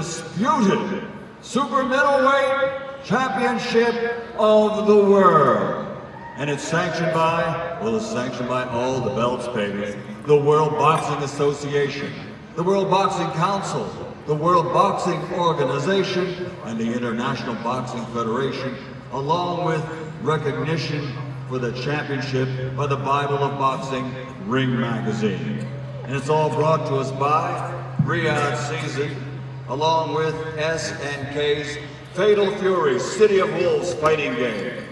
undisputed super middleweight championship of the world. And it's sanctioned by, well, it's sanctioned by all the belts, baby. The World Boxing Association, the World Boxing Council, the World Boxing Organization, and the International Boxing Federation, along with recognition for the championship by the Bible of Boxing, Ring Magazine. And it's all brought to us by Riyadh Season, along with SNK's Fatal Fury City of Wolves fighting game,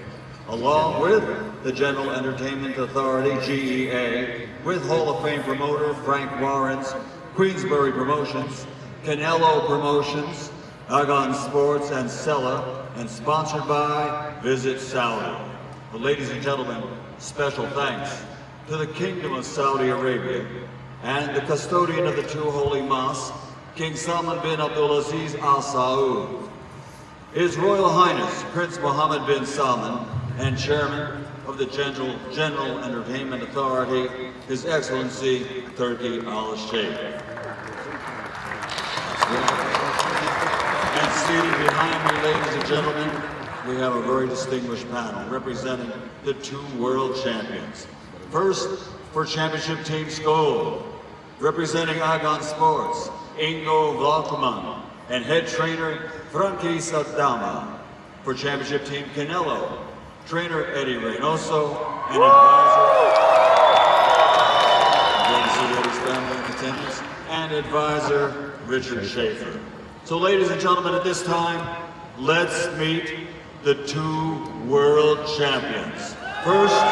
along with the General Entertainment Authority, GEA, with Hall of Fame promoter Frank Warren's, Queensbury Promotions, Canelo Promotions, Agon Sports, and Sella, and sponsored by Visit Saudi. Well, ladies and gentlemen, special thanks to the Kingdom of Saudi Arabia and the custodian of the two holy mosques, King Salman bin Abdulaziz Al Saud, His Royal Highness Prince Mohammed bin Salman, and Chairman of the General Entertainment Authority, His Excellency Turki Al Sheikh. And seated behind me, ladies and gentlemen, we have a very distinguished panel representing the two world champions. First, for Championship Team Scull, representing Agon Sports, Ingo Vlakman, and head trainer Frankie Sadama. For Championship Team Canelo, trainer Eddie Reynoso, and advisor Richard Schaefer. So ladies and gentlemen, at this time, let's meet the two world champions. First,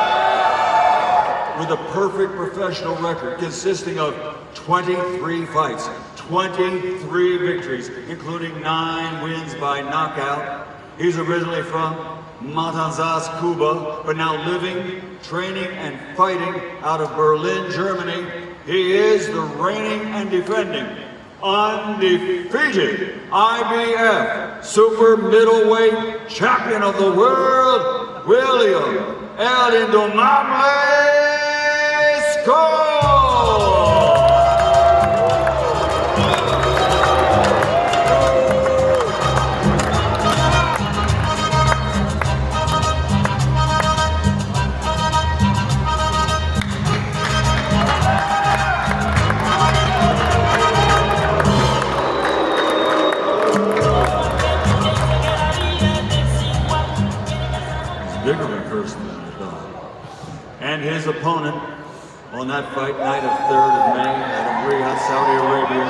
with a perfect professional record consisting of 23 fights, 23 victories, including 9 wins by knockout. He's originally from Matanzas, Cuba, but now living, training, and fighting out of Berlin, Germany. He is the reigning and defending, undefeated IBF super middleweight champion of the world, William El Indomable Scull! Bigger in person than I thought. And his opponent on that fight night of 3rd of May out of Riyadh, Saudi Arabia,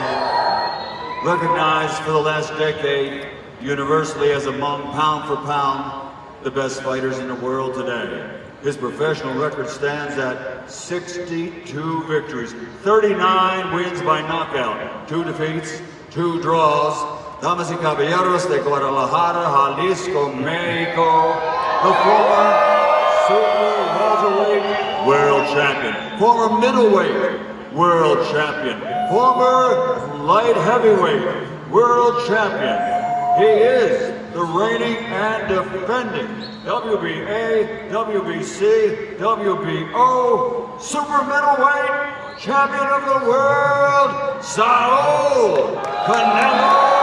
recognized for the last decade universally as among pound for pound the best fighters in the world today. His professional record stands at 62 victories, 39 wins by knockout, 2 defeats, 2 draws. Damas y caballeros de Guadalajara, Jalisco, Mexico, the former super welterweight world champion, former middleweight world champion, former light heavyweight world champion. He is the reigning and defending WBA, WBC, WBO super middleweight champion of the world, Saul Canelo.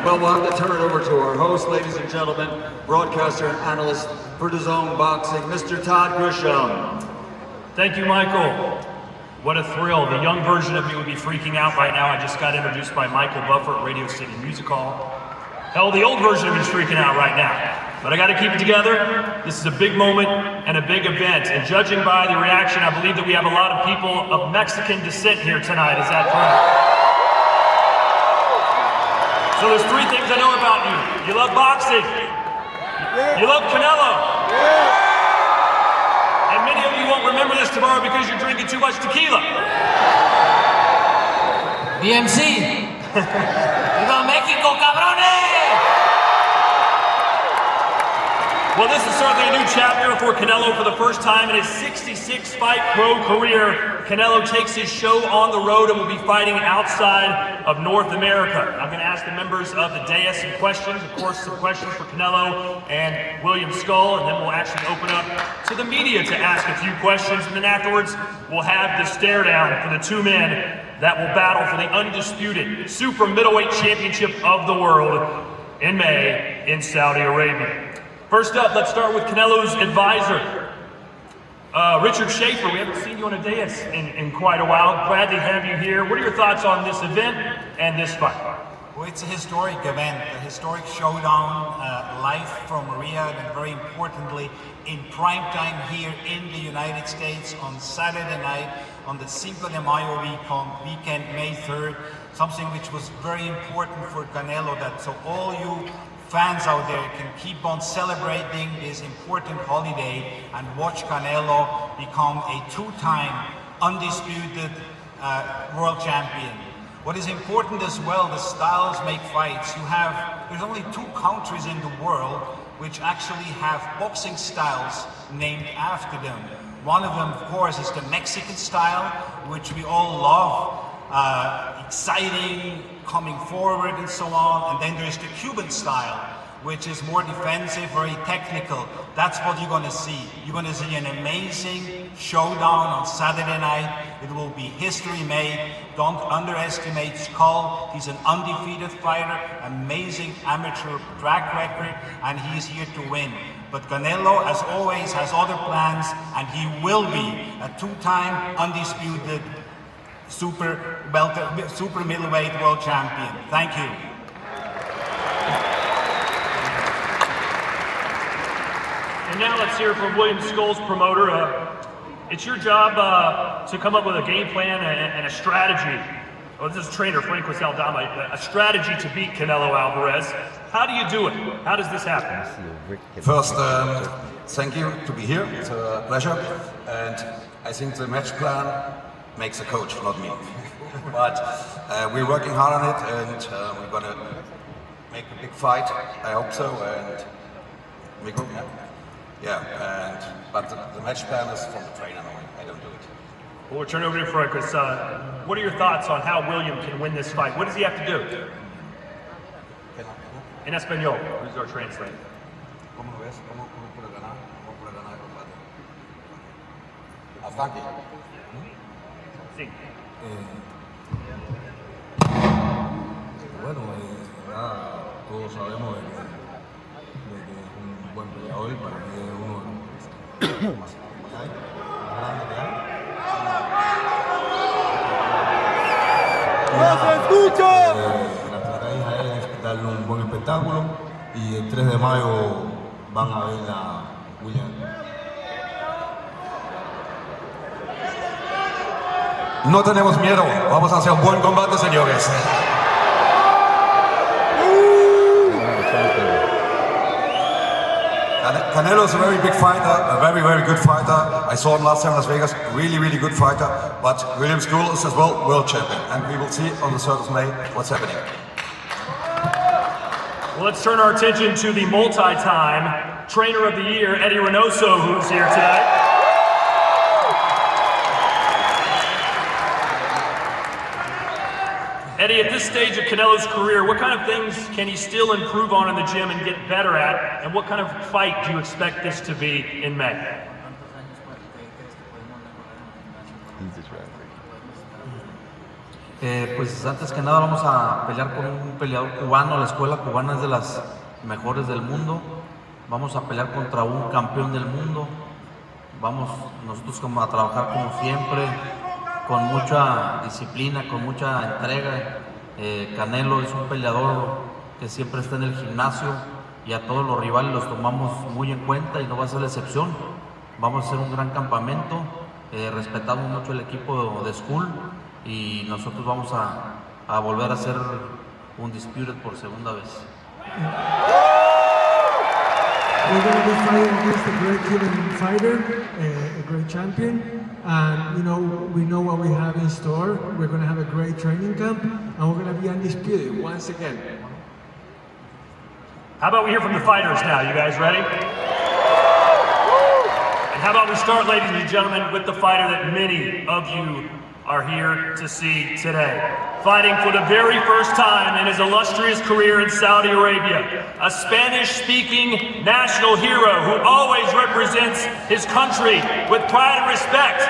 Well, we'll have to turn it over to our host, ladies and gentlemen, broadcaster and analyst for DAZN Boxing, Mr. Todd Grisham. Thank you, Michael. What a thrill. The young version of me would be freaking out right now. I just got introduced by Michael Buffer at Radio City Music Hall. Hell, the old version of me is freaking out right now. but I got to keep it together. This is a big moment and a big event. And judging by the reaction, I believe that we have a lot of people of Mexican descent here tonight. Is that correct? So there's three things I know about you. You love boxing. You love Canelo. And many of you won't remember this tomorrow because you're drinking too much tequila. DMC. ¡Viva México, cabrones! Well, this is certainly a new chapter for Canelo. For the first time in his 66-fight pro career, Canelo takes his show on the road and will be fighting outside of North America. I'm going to ask the members of the dais some questions, of course, some questions for Canelo and William Scull, and then we'll actually open up to the media to ask a few questions, and then afterwards we'll have the stare down for the two men that will battle for the undisputed super middleweight championship of the world in May in Saudi Arabia. First up, let's start with Canelo's advisor, Richard Schaefer. We haven't seen you on a dais in quite a while. Glad to have you here. What are your thoughts on this event and this fight? Well, it's a historic event, a historic showdown, live from Riyadh, and very importantly, in prime time here in the United States on Saturday night, on the Cinco de Mayo weekend, May 3rd, something which was very important for Canelo, that so all you fans out there can keep on celebrating this important holiday and watch Canelo become a two-time undisputed world champion. What is important as well, the styles make fights. There's only two countries in the world which actually have boxing styles named after them. One of them, of course, is the Mexican style, which we all love, exciting, coming forward and so on. And then there's the Cuban style, which is more defensive, very technical. That's what you're gonna see. You're gonna see an amazing showdown on Saturday night. It will be history made. Don't underestimate Scull. He's an undefeated fighter, amazing amateur track record, and he's here to win. But Canelo, as always, has other plans, and he will be a two-time undisputed super middleweight world champion. Thank you. And now let's hear from William Scull's promoter. It's your job to come up with a game plan and a strategy. Oh, this is trainer Frank Aldama, a strategy to beat Canelo Alvarez. How do you do it? How does this happen? First, thank you to be here. It's a pleasure. And I think the match plan makes a coach, not me. But we're working hard on it, and we're gonna make a big fight. I hope so. And we go. But the match plan is from the trainer. I don't do it. Well, we'll turn over to Frank. What are your thoughts on how William can win this fight? What does he have to do? In Espanol, who's our translator? ¿Cómo lo ves? ¿Cómo puede ganar? ¿Cómo puede ganar el combate? Ataque. Sí. Bueno, nada, todos sabemos de que es un buen peleador, y para mí es uno de los más grandes que hay. ¡No se escucha! La estrategia es darle un buen espectáculo, y el 3 de mayo van a ver a William. No tenemos miedo, vamos a hacer un buen combate, señores. Canelo is a very big fighter, a very, very good fighter. I saw him last time in Las Vegas, really, really good fighter. But William Scull is as well world champion, and we will see on the 3rd of May what's happening. Well, let's turn our attention to the multi-time trainer of the year, Eddie Reynoso, who's here tonight. Eddie, at this stage of Canelo's career, what kind of things can he still improve on in the gym and get better at? And what kind of fight do you expect this to be in May? Pues antes que nada vamos a pelear con un peleador cubano. La escuela cubana es de las mejores del mundo. Vamos a pelear contra un campeón del mundo. Vamos nosotros a trabajar como siempre, con mucha disciplina, con mucha entrega. Canelo es un peleador que siempre está en el gimnasio, y a todos los rivales los tomamos muy en cuenta y no va a ser la excepción. Vamos a hacer un gran campamento, respetamos mucho el equipo de Scull y nosotros vamos a volver a hacer un Undisputed por segunda vez. We're going to be fighting against a great Cuban fighter, a great champion, and we know what we have in store. We're going to have a great training camp, and we're going to be undisputed once again. How about we hear from the fighters now? You guys ready? And how about we start, ladies and gentlemen, with the fighter that many of you are here to see today. Fighting for the very first time in his illustrious career in Saudi Arabia, a Spanish-speaking national hero who always represents his country with pride and respect.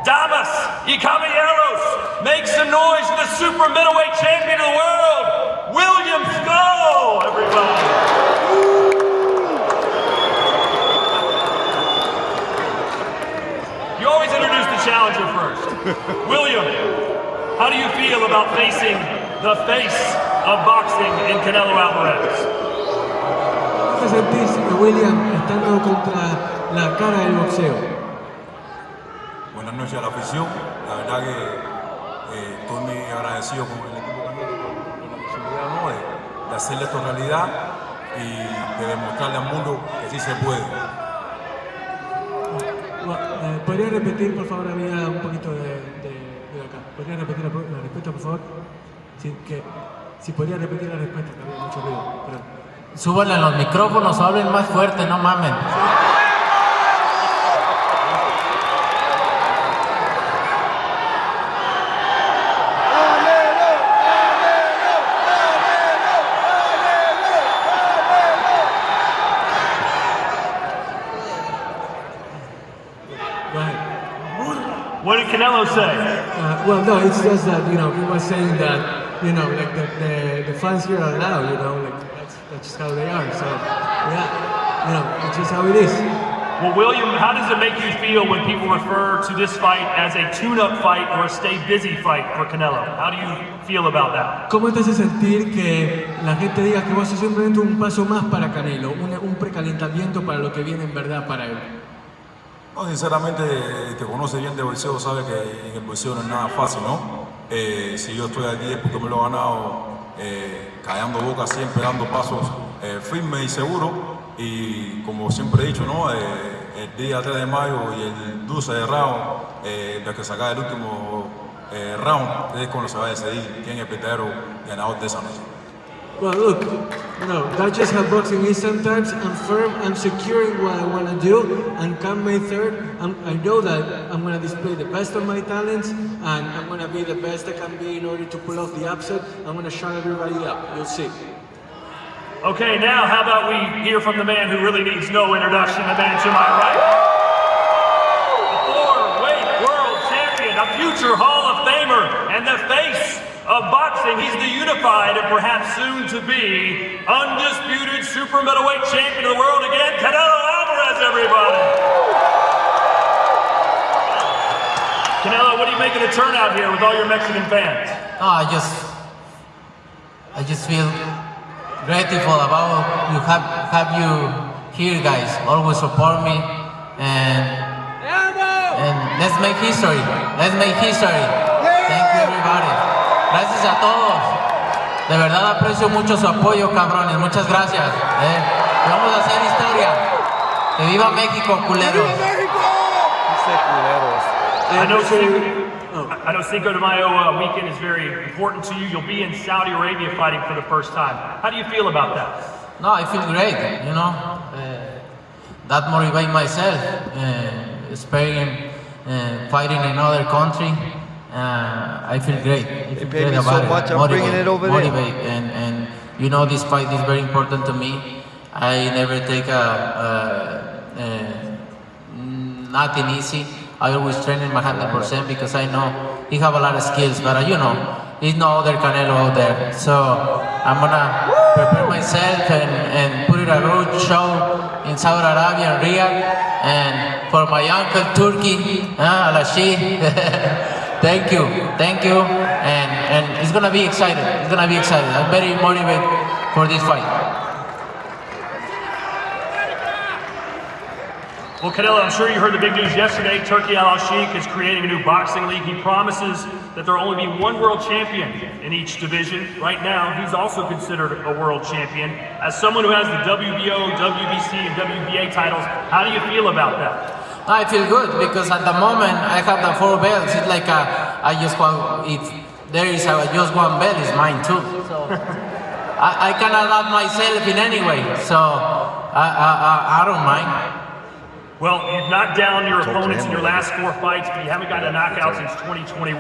Damas y caballeros, make some noise for the super middleweight champion of the world, William Scull, everybody. You always introduce the challenger first. William, how do you feel about facing the face of boxing in Canelo Alvarez? ¿Cómo te sentís, William, estando contra la cara del boxeo? Buenas noches a la afición. La verdad que estoy muy agradecido con el equipo por la posibilidad, ¿no? de hacerle esto realidad y de demostrarle al mundo que sí se puede. ¿Podría repetir, por favor? Había un poquito de acá. ¿Podría repetir la respuesta, por favor? Si podría repetir la respuesta, que había mucho ruido. Perdón. Súbanle los micrófonos o hablen más fuerte, no mamen. What did Canelo say? Well, no, it's just that, he was saying that, like the fans here are loud, like that's just how they are. So, yeah, it's just how it is. Well, William, how does it make you feel when people refer to this fight as a tune-up fight or a stay-busy fight for Canelo? How do you feel about that? ¿Cómo te hace sentir que la gente diga que vos sos simplemente un paso más para Canelo, un precalentamiento para lo que viene en verdad para él? No, sinceramente, el que conoce bien de boxeo sabe que en el boxeo no es nada fácil, ¿no? Si yo estoy aquí es porque me lo he ganado callando boca, siempre dando pasos firmes y seguros. Y como siempre he dicho, ¿no? El día 3 de mayo y el 12 de round, de que saca el último round, es cuando se va a decidir quién es el verdadero ganador de esa noche. Well, look, that's just how boxing is sometimes. I'm firm, I'm securing what I want to do, and come May 3rd, I know that I'm going to display the best of my talents, and I'm going to be the best I can be in order to pull off the upset. I'm going to shut everybody up. You'll see. Okay, now how about we hear from the man who really needs no introduction, the man to my right. The four-weight world champion, a future Hall of Famer, and the face of boxing. He's the unified and perhaps soon to be undisputed super middleweight champion of the world again, Canelo Alvarez, everybody. Canelo, what are you making a turnout here with all your Mexican fans? No, I just feel grateful about have you here, guys. Always support me and let's make history. Let's make history. Thank you, everybody. Gracias a todos. De verdad aprecio mucho su apoyo, cabrones. Muchas gracias. Vamos a hacer historia. Que viva México, culeros. I know Cinco de Mayo weekend is very important to you. You'll be in Saudi Arabia fighting for the first time. How do you feel about that? No, I feel great. That motivates myself. Sparing, fighting in another country. I feel great. I feel great about much. it. I'm bringing it over there. And this fight is very important to me. I never take nothing easy. I always train in my 100% because I know he have a lot of skills, but he's no other Canelo out there. So I'm gonna prepare myself and put it a road show in Saudi Arabia and Riyadh. And for my uncle Turkey, Alashi, thank you, and it's gonna be excited. I'm very motivated for this fight. Well, Canelo, I'm sure you heard the big news yesterday. Turki Al-Sheikh is creating a new boxing league. He promises that there will only be one world champion in each division. Right now, he's also considered a world champion. As someone who has the WBO, WBC, and WBA titles, how do you feel about that? I feel good because at the moment I have the 4 belts. It's like I just want, if there is just one belt, it's mine too. So I can adapt myself in any way. So I don't mind. Well, you've knocked down your opponents in your last 4 fights, but you haven't gotten a knockout since 2021.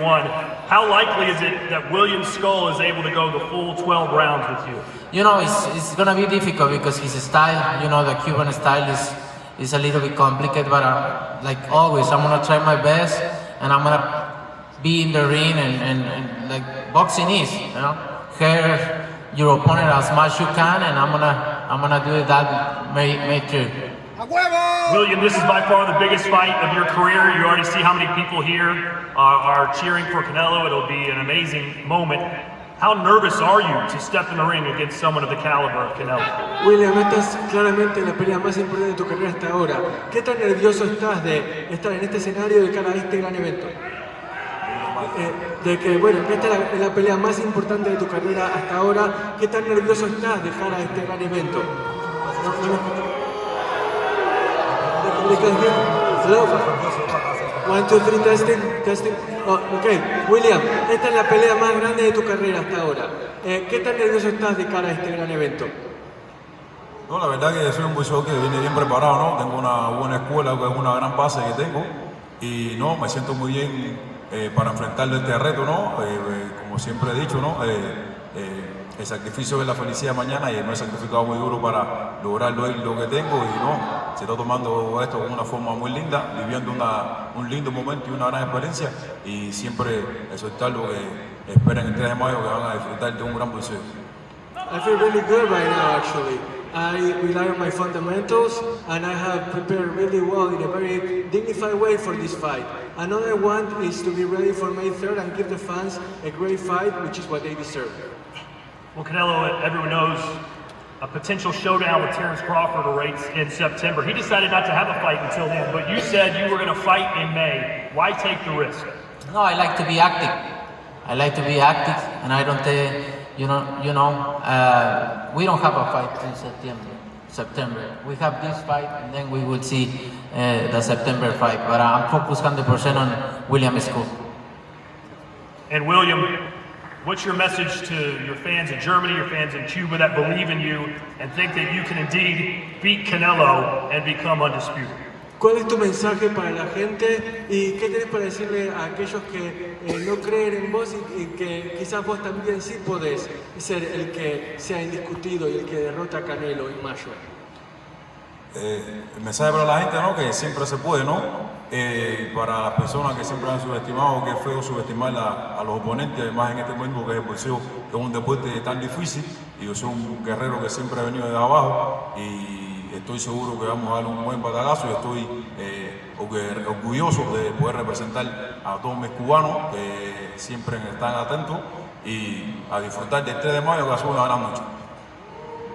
How likely is it that William Scull is able to go the full 12 rounds with you? You know, it's gonna be difficult because his style, you know, the Cuban style is a little bit complicated, but like always, I'm gonna try my best, and I'm gonna be in the ring and like boxing is, you know, hurt your opponent as much you can, and I'm gonna do that major. William, this is by far the biggest fight of your career. You already see how many people here are cheering for Canelo. It'll be an amazing moment. How nervous are you to step in the ring against someone of the caliber of Canelo? William, esta es claramente la pelea más importante de tu carrera hasta ahora. ¿Qué tan nervioso estás de estar en este escenario de cara a este gran evento? De que, bueno, que esta es la pelea más importante de tu carrera hasta ahora. ¿Qué tan nervioso estás de cara a este gran evento? Hello? 1, 2, 3, testing. Oh, ok, William, esta es la pelea más grande de tu carrera hasta ahora. ¿Qué tan nervioso estás de cara a este gran evento? No, la verdad que soy un boxeador que viene bien preparado, ¿no? Tengo una buena escuela, que es una gran base que tengo. Y no, me siento muy bien para enfrentarle este reto, ¿no? Como siempre he dicho, ¿no? El sacrificio es la felicidad mañana y me he sacrificado muy duro para lograr lo que tengo y no, se está tomando esto con una forma muy linda, viviendo un lindo momento y una gran experiencia y siempre exhortar lo que esperan el 3 de mayo que van a disfrutar de un gran boxeo. I feel really good right now, actually. I rely on my fundamentals and I have prepared really well in a very dignified way for this fight. Another I want is to be ready for May 3rd and give the fans a great fight, which is what they deserve. Well, Canelo, everyone knows a potential showdown with Terence Crawford awaits in September. He decided not to have a fight until then, but you said you were going to fight in May. Why take the risk? No, I like to be active. I like to be active, and I don't, we don't have a fight in September. We have this fight, and then we will see the September fight. But I'm focused 100% on William Scull. And William, what's your message to your fans in Germany, your fans in Cuba that believe in you and think that you can indeed beat Canelo and become undisputed? ¿Cuál es tu mensaje para la gente y qué tenés para decirle a aquellos que no creen en vos y que quizás vos también sí podés ser el que sea indiscutido y el que derrota a Canelo en mayo? El mensaje para la gente, ¿no? Que siempre se puede, ¿no? Para las personas que siempre han subestimado, que es feo subestimar a los oponentes, además en este momento que es el boxeo, que es un deporte tan difícil, y yo soy un guerrero que siempre he venido de abajo y estoy seguro que vamos a dar un buen batagazo y estoy orgulloso de poder representar a todos mis cubanos que siempre están atentos y a disfrutar del 3 de mayo que ha sido una gran noche.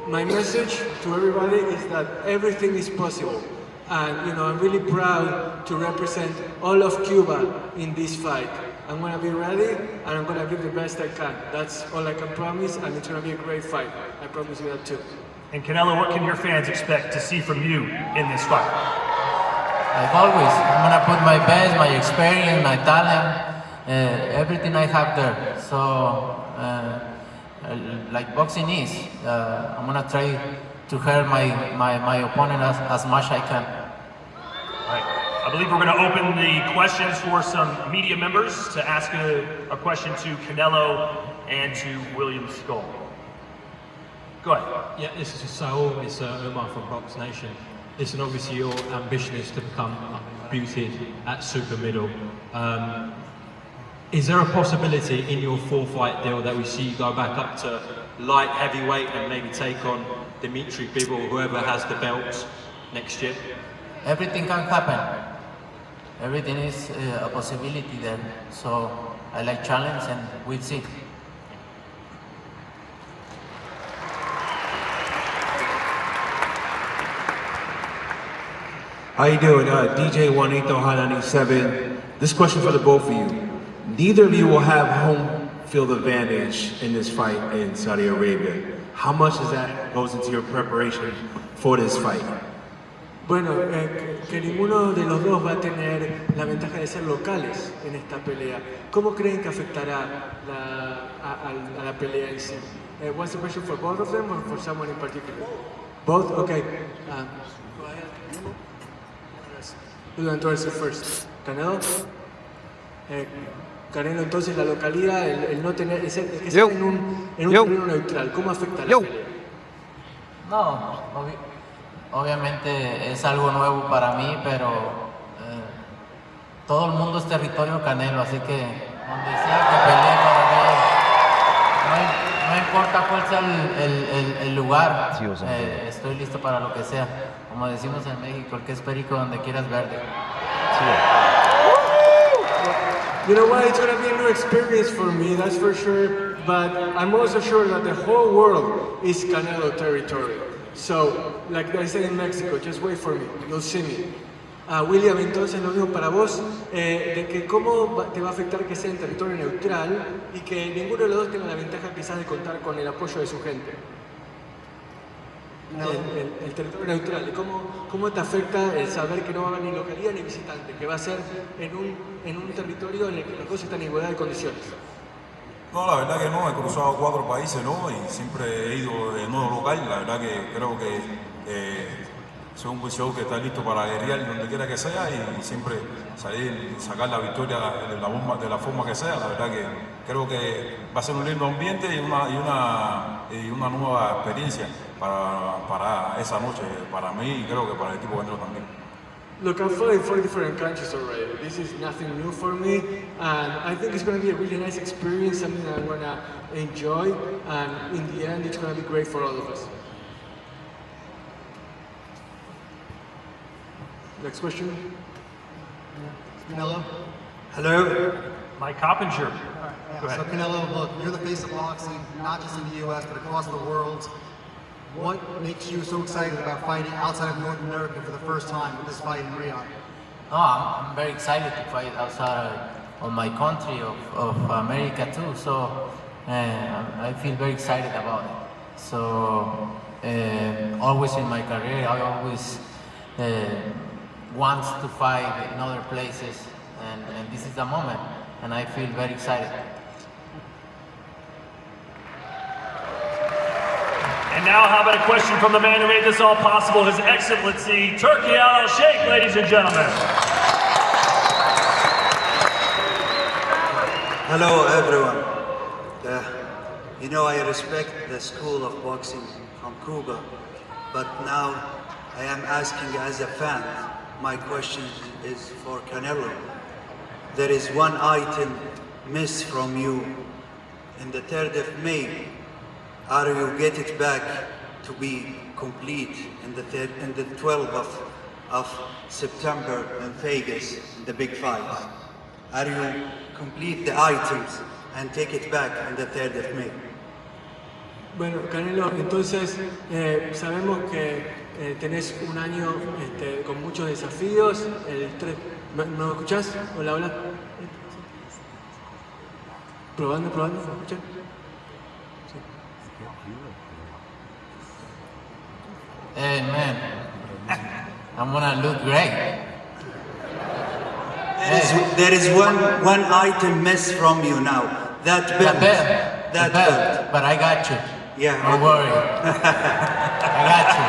My message to everybody is that everything is possible. And I'm really proud to represent all of Cuba in this fight. I'm going to be ready and I'm going to give the best I can. That's all I can promise, and it's going to be a great fight. I promise you that too. And Canelo, what can your fans expect to see from you in this fight? Like always, I'm going to put my best, my experience, my talent, everything I have there. So, like boxing is, I'm going to try to hurt my opponent as much as I can. All right. I believe we're going to open the questions for some media members to ask a question to Canelo and to William Scull. Go ahead. Yeah, this is Scull. It's Omar from Box Nation. Listen, obviously your ambition is to become undisputed at super middle. Is there a possibility in your 4-fight deal that we see you go back up to light heavyweight and maybe take on Dimitri Bivol, whoever has the belts next year? Everything can happen. Everything is a possibility there. So I like challenge and we'll see. How you doing? DJ Juanito Hot 97. This question for the both of you. Neither of you will have home field advantage in this fight in Saudi Arabia. How much does that goes into your preparation for this fight? Bueno, que ninguno de los dos va a tener la ventaja de ser locales en esta pelea. ¿Cómo creen que afectará a la pelea en sí? What's the question for both of them or for someone in particular? Both? Okay. Go ahead. Who's going to answer first? ¿Canelo? Canelo, entonces la localidad, el no tener, el que sea en un terreno neutral, ¿cómo afecta la pelea? No, obviamente es algo nuevo para mí, pero todo el mundo es territorio Canelo, así que donde sea que pelee para mí, no importa cuál sea el lugar, estoy listo para lo que sea. Como decimos en México, el que es perico donde quieras verde. You know what, it's going to be a new experience for me, that's for sure, but I'm also sure that the whole world is Canelo territory. So, like I said in Mexico, just wait for me, you'll see me. William, entonces lo mismo para vos, de que cómo te va a afectar que sea en territorio neutral y que ninguno de los dos tenga la ventaja quizás de contar con el apoyo de su gente. El territorio neutral, ¿cómo te afecta el saber que no va a haber ni localidad ni visitante, que va a ser en un territorio en el que los dos están en igualdad de condiciones? No, la verdad que no, he cruzado 4 países, ¿no? Y siempre he ido de modo local. La verdad que creo que soy un boxeador que está listo para guerrear donde quiera que sea y siempre sacar la victoria de la forma que sea. La verdad que creo que va a ser un lindo ambiente y una nueva experiencia para esa noche, para mí y creo que para el equipo Canelo también. Look, I've fought in 4 different countries already. This is nothing new for me, and I think it's going to be a really nice experience, something that I'm going to enjoy, and in the end, it's going to be great for all of us. Next question. Canelo? Hello. Mike Coppinger. Go ahead. So Canelo, look, you're the face of boxing, not just in the U.S., but across the world. What makes you so excited about fighting outside of North America for the first time with this fight in Riyadh? No, I'm very excited to fight outside of my country, of America too, so I feel very excited about it. So always in my career, I always want to fight in other places, and this is the moment, and I feel very excited. And now, how about a question from the man who made this all possible, His Excellency, Turki Al-Sheikh, ladies and gentlemen. Hello, everyone. You know, I respect the school of boxing from Cuba, but now I am asking as a fan, my question is for Canelo. There is one item missed from you in the 3rd of May. Are you get it back to be complete in the 12th of September in Vegas, in the big fight? Are you complete the items and take it back in the 3rd of May? Bueno, Canelo, entonces sabemos que tenés un año con muchos desafíos. ¿Me escuchás? Hola, hola. Probando, ¿me escuchan? Hey man, I'm gonna look great. There is one item missed from you now. That belt. That belt. But I got you. Yeah. Don't worry. I got you.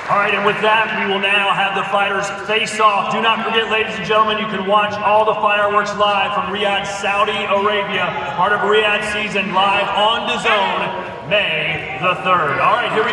All right, and with that, we will now have the fighters face off. Do not forget, ladies and gentlemen, you can watch all the fireworks live from Riyadh, Saudi Arabia, part of Riyadh season, live on DAZN, May the 3rd. All right, here we go.